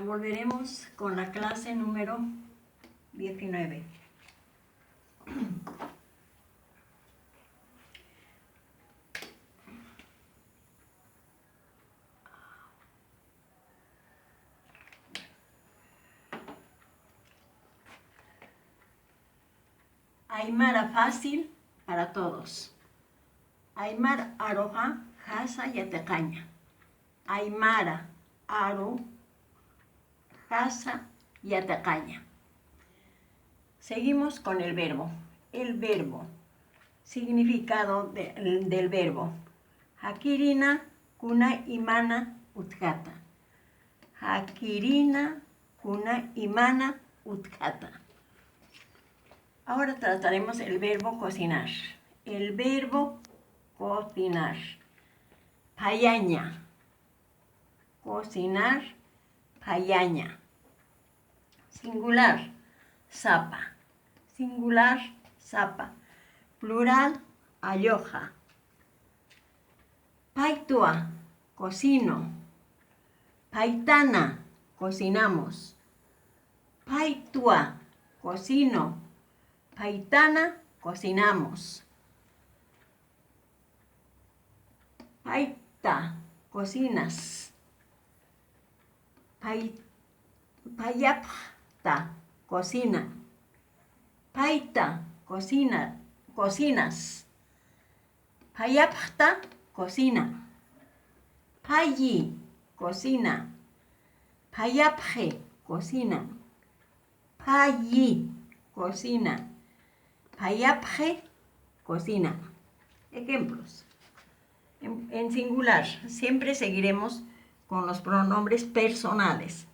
Volveremos con la clase número 19. Aymara fácil para todos. Aymara aroha hasa yatecaña. Aymara aro hasa yatecaña. Seguimos con el verbo. El verbo. Significado del verbo. Hakirina kuna imana utkata. Hakirina kuna imana utkata. Ahora trataremos el verbo cocinar. El verbo cocinar. Payaña. Cocinar, payaña. Singular, sapa. Singular, sapa. Plural, alloja. Paitua, cocino. Paitana, cocinamos. Paitua, cocino. Paitana, cocinamos. Paita, cocinas. Payapta, cocina. Paita, cocina, cocinas. Payapta, cocina. Payi, cocina. Payapje, cocina. Payi, cocina. Payapje, cocina. Ejemplos. En singular, siempre seguiremos con los pronombres personales.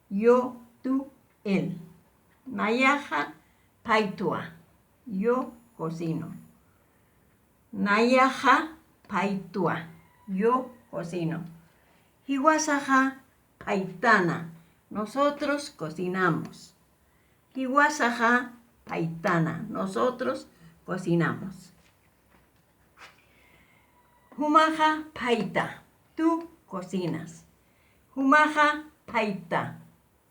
Yo, tú, él. Nayaja, paitua. Yo cocino. Nayaja, paitua. Yo cocino. Hiwasaja, paitana. Nosotros cocinamos. Hiwasaja, paitana. Nosotros cocinamos. Humaja, paita. Tú cocinas. Humaja, paita.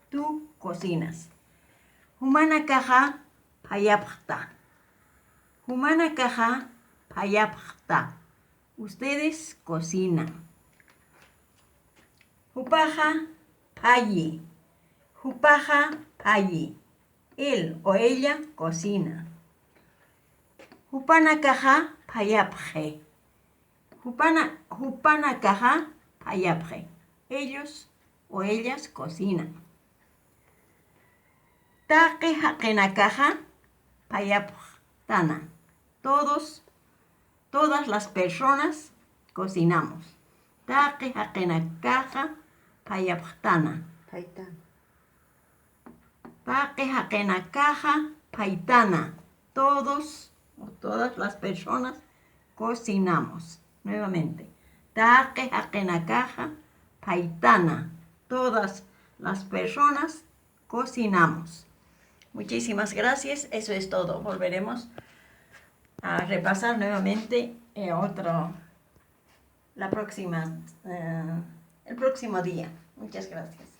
Tú cocinas. Humanakaja, payapta. Humanakaja, payapta. Ustedes cocinan. Hupaja, payi. Hupaja, payi. Él o ella cocina. Hupanakaja, payapje. Hupanakaja, payapje. Ellos o ellas cocinan. Taque hakenakaja, payaptana. Todas las personas cocinamos. Taque hakenakaja, payaptana. Paitana. Taque hakenakaja, paitana. Todas las personas cocinamos. Nuevamente. Taque hakenakaja, paitana. Todas las personas cocinamos. Muchísimas gracias. Eso es todo. Volveremos a repasar nuevamente el próximo día. Muchas gracias.